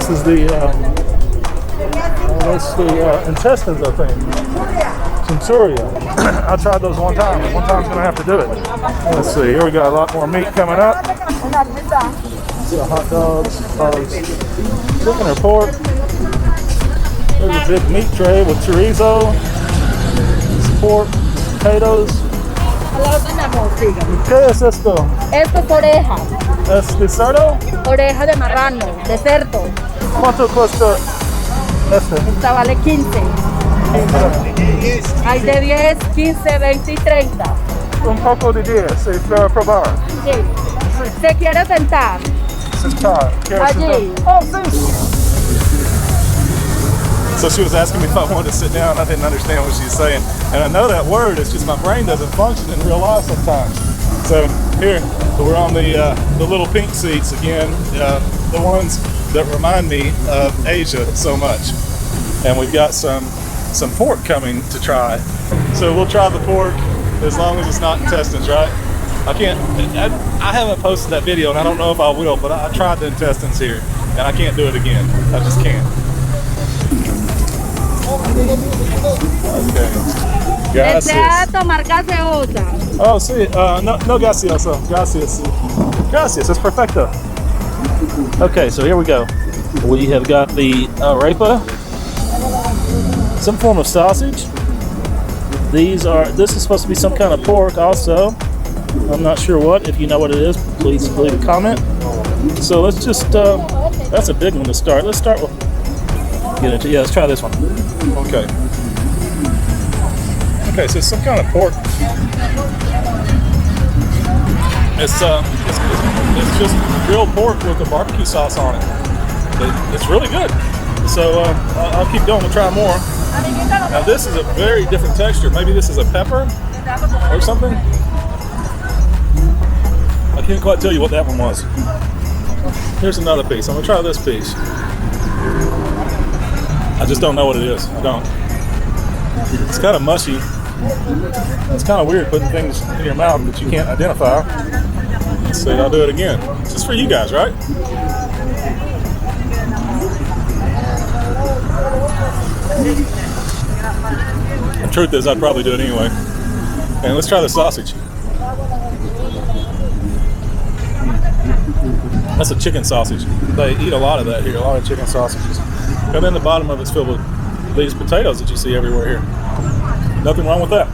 This is the intestines, I think. Centuria. I tried those one time. One time's gonna have to do it. Let's see. Here we got a lot more meat coming up. Hot dogs, chicken or pork. There's a big meat tray with chorizo, pork, potatoes. ¿Qué es esto? Esto es oreja. ¿Es de cerdo? Oreja de marrano, de cerdo. ¿Cuánto cuesta este? Esta vale 15. Hay de 10, 15, 20 y 30. Un poco de 10, para probar. Sí. ¿Se quiere sentar? Sentar. Allí. Oh, sí. So she was asking me if I wanted to sit down. I didn't understand what she was saying. And I know that word, it's just my brain doesn't function in real life sometimes. So here, we're on the little pink seats again, the ones that remind me of Asia so much. And we've got some pork coming to try. So we'll try the pork as long as it's not intestines, right? I haven't posted that video and I don't know if I will, but I tried the intestines here and I can't do it again. I just can't. Okay. Gracias. ¿Desea tomar gaseosa? Oh, sí. No gaseoso. Gracias. Gracias. It's perfecto. Okay, so here we go. We have got the arepa, some form of sausage. This is supposed to be some kind of pork also. I'm not sure what. If you know what it is, please leave a comment. So let's just, that's a big one to start. Let's start with, let's try this one. Okay. Okay, so it's some kind of pork. It's just grilled pork with a barbecue sauce on it. It's really good. So I'll keep going. We'll try more. Now this is a very different texture. Maybe this is a pepper or something. I can't quite tell you what that one was. Here's another piece. I'm gonna try this piece. I just don't know what it is. I don't. It's kind of mushy. It's kind of weird putting things in your mouth that you can't identify. Let's see, I'll do it again. It's just for you guys, right? The truth is, I'd probably do it anyway. And let's try the sausage. That's a chicken sausage. They eat a lot of that here, a lot of chicken sausages. And then the bottom of it's filled with these potatoes that you see everywhere here. Nothing wrong with that.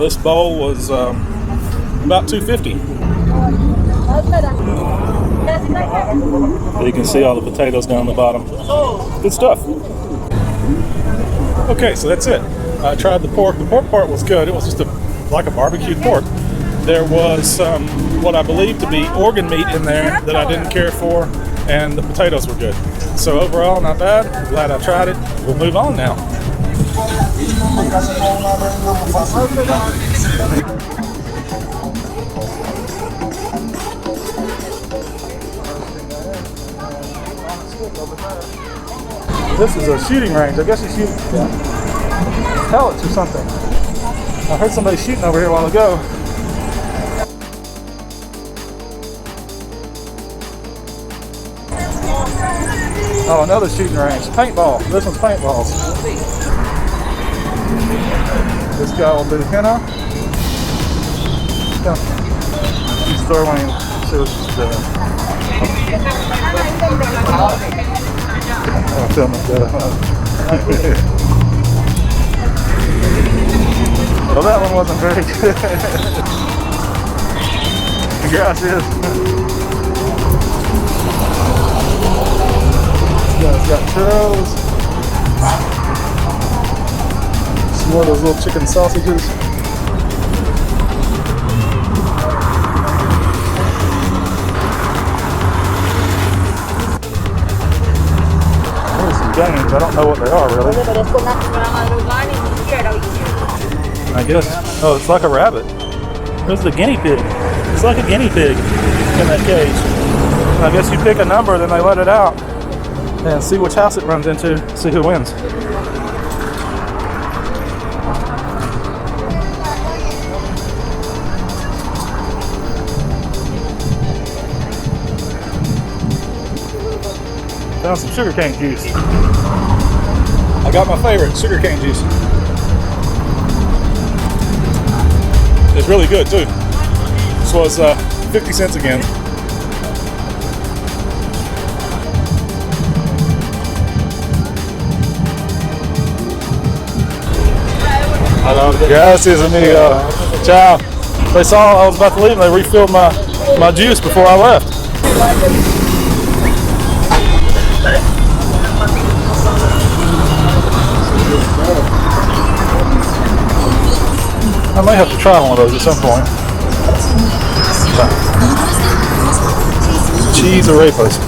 This bowl was about $2.50. You can see all the potatoes down the bottom. Good stuff. Okay, so that's it. I tried the pork. The pork part was good. It was just like a barbecued pork. There was some, what I believe to be organ meat in there that I didn't care for, and the potatoes were good. So overall, not bad. I'm glad I tried it. We'll move on now. This is a shooting range. I guess you shoot pellets or something. I heard somebody shooting over here a while ago. Oh, another shooting range. Paintball. This one's paintballs. This guy will do henna. She's throwing. See what she's doing. I'll film it. Well, that one wasn't very good. Gracias. It's got churros. Some more of those little chicken sausages. There's some games. I don't know what they are really. I guess. Oh, it's like a rabbit. There's the guinea pig. It's like a guinea pig in that cage. I guess you pick a number, then they let it out. And see which house it runs into, see who wins. Found some sugarcane juice. I got my favorite, sugarcane juice. It's really good too. This was 50 cents again. Gracias, amigo. Ciao. They saw I was about to leave and they refilled my juice before I left. I may have to try one of those at some point. Cheese arepas.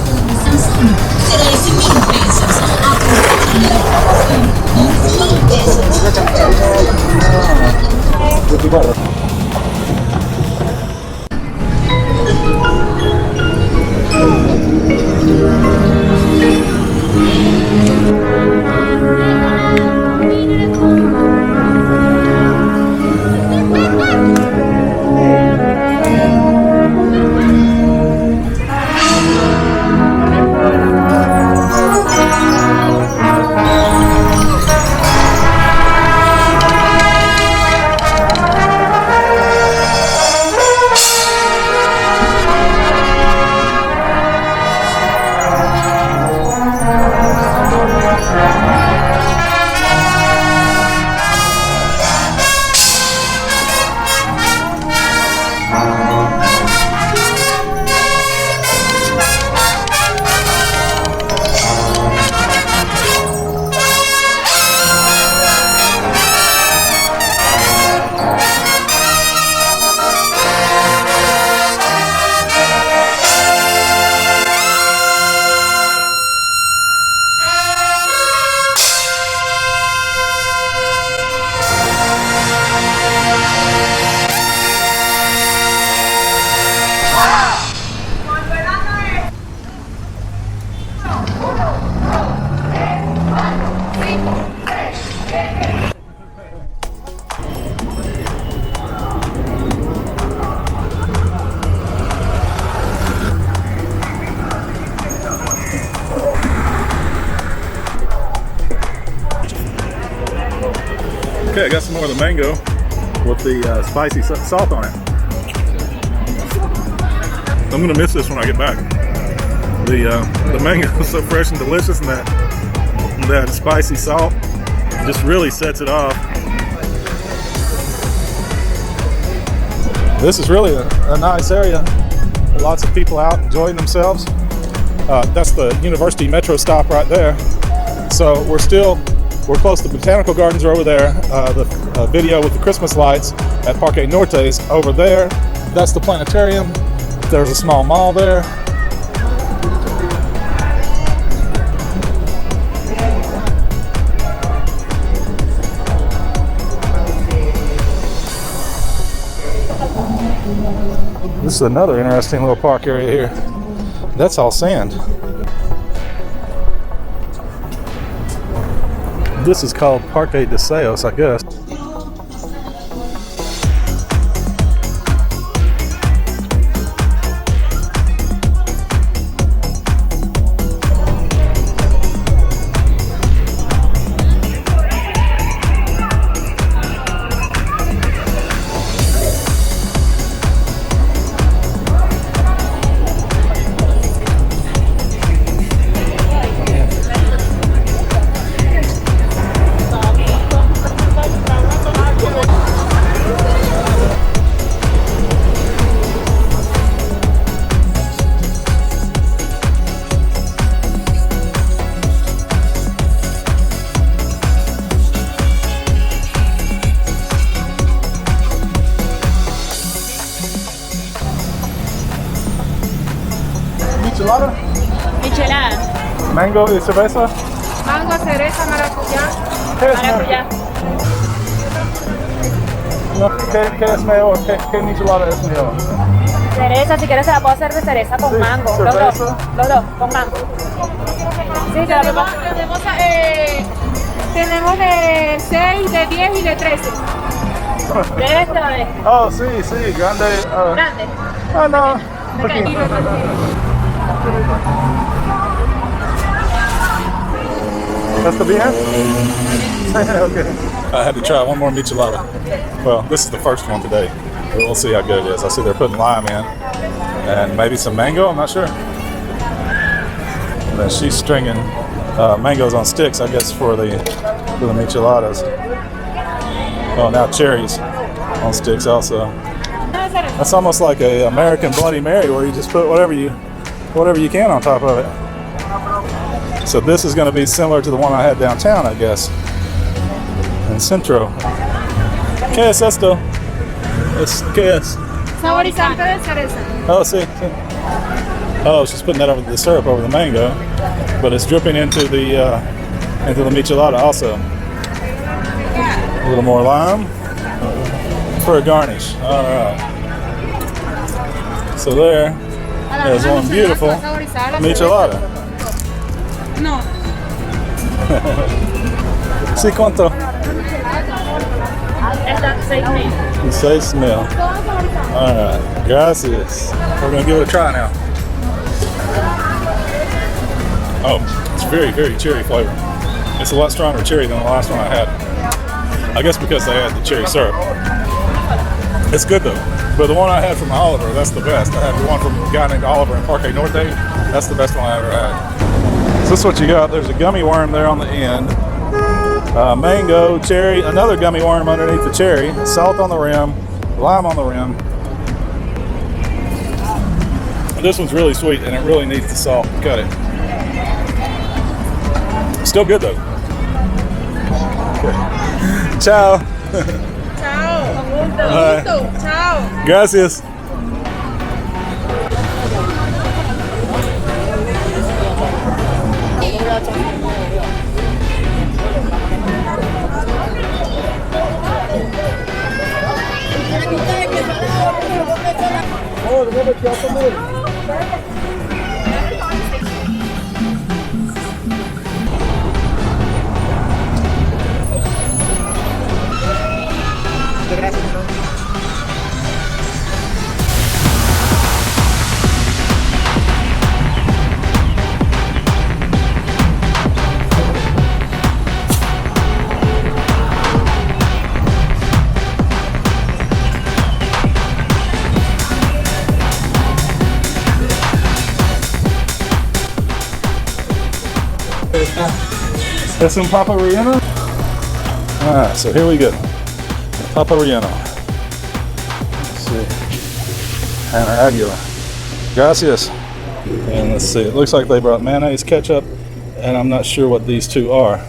Okay, I got some more of the mango with the spicy salt on it. I'm gonna miss this when I get back. The mango is so fresh and delicious, and that spicy salt just really sets it off. This is really a nice area. Lots of people out enjoying themselves. That's the University Metro stop right there. So we're close to the botanical gardens are over there. The video with the Christmas lights at Parque Norte is over there. That's the planetarium. There's a small mall there. This is another interesting little park area here. That's all sand. This is called Parque de Seos, I guess. Michelada? Micheladas. Mango y cerveza? Mango, cereza, maracuyá. ¿Qué es Maracuyá. No, ¿qué es mejor? ¿Qué michelada es mejor? Cereza, si quieres se la puedo hacer de cereza con Sí, mango. cerveza. Los dos, con mango. Sí, tenemos de 6, de 10 y de 13. ¿De este o de este? Oh, sí, grande. Grande. No, Pequeñito. That's the bien? Okay. I had to try one more michelada. Well, this is the first one today. We'll see how good it is. I see they're putting lime in and maybe some mango. I'm not sure. And then she's stringing mangoes on sticks, I guess, for the micheladas. Oh, now cherries on sticks also. That's almost like an American Bloody Mary, where you just put whatever you can on top of it. So this is going to be similar to the one I had downtown, I guess, in Centro. ¿Qué es esto? ¿Qué es? Saborizante de cereza. Oh, see. Oh, she's putting that over the syrup over the mango, but it's dripping into the michelada also. A little more lime for a garnish. All right. So there's one beautiful michelada. No. Sí, ¿cuánto? Esta 6,000. 6,000. All right, gracias. We're gonna give it a try now. Oh, it's very, very cherry flavor. It's a lot stronger cherry than the last one I had. I guess because they had the cherry syrup. It's good though. But the one I had from Oliver, that's the best. I had the one from a guy named Oliver in Parque Norte. That's the best one I ever had. So this is what you got. There's a gummy worm there on the end. Mango, cherry, another gummy worm underneath the cherry, salt on the rim, lime on the rim. This one's really sweet and it really needs the salt. Cut it. Still good though. Okay. Ciao. Chao. Bye. Chao. Gracias. That's some papa relleno? Alright, so here we go. Papa relleno. Let's see. And Aguila. Gracias. And let's see, it looks like they brought mayonnaise, ketchup, and I'm not sure what these two are,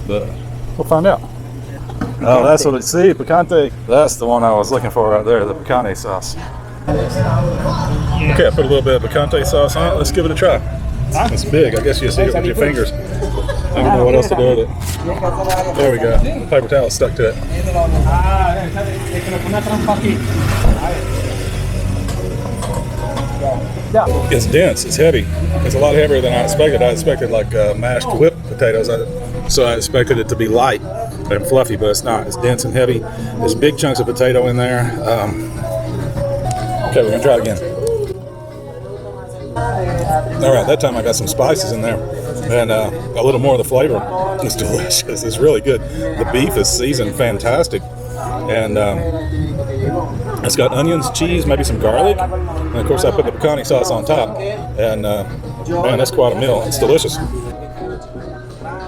but we'll find out. Oh, that's what it, see, picante. That's the one I was looking for right there, the picante sauce. Okay, I put a little bit of picante sauce on it. Let's give it a try. It's big, I guess you see it with your fingers. I don't know what else to do with it. There we go. Paper towel stuck to it. It's dense, it's heavy. It's a lot heavier than I expected. I expected like mashed whipped potatoes, so I expected it to be light and fluffy, but it's not. It's dense and heavy. There's big chunks of potato in there. Okay, we're gonna try it again. All right, that time I got some spices in there and a little more of the flavor. It's delicious. It's really good. The beef is seasoned fantastic, and it's got onions, cheese, maybe some garlic, and of course I put the picante sauce on top. And man, that's quite a meal. It's delicious.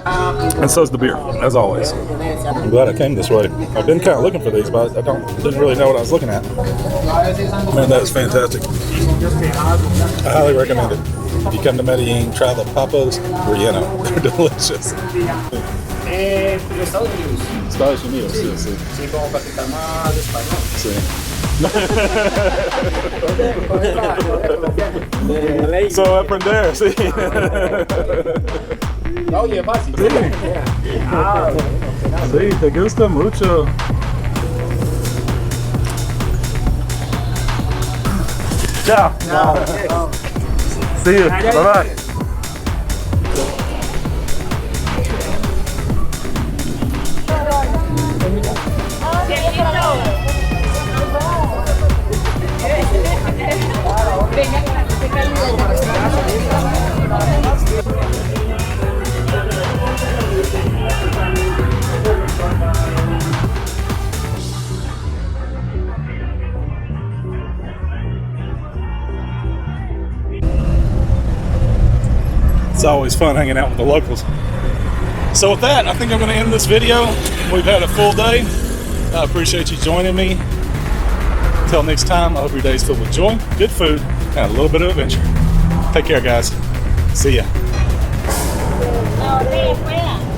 And so's the beer, as always. I'm glad I came this way. I've been kind of looking for these, but I didn't really know what I was looking at. Man, that is fantastic. I highly recommend it. If you come to Medellin, try the papas relleno. They're delicious. Estados Unidos, sí, sí. Sí, como practicar más español. Sí. So aprender, sí. Oye, fácil. Sí. Sí, te gusta mucho. Ciao. See you. Bye-bye. It's always fun hanging out with the locals. So with that, I think I'm going to end this video. We've had a full day. I appreciate you joining me. Until next time, I hope your day's filled with joy, good food, and a little bit of adventure. Take care, guys. See ya. No,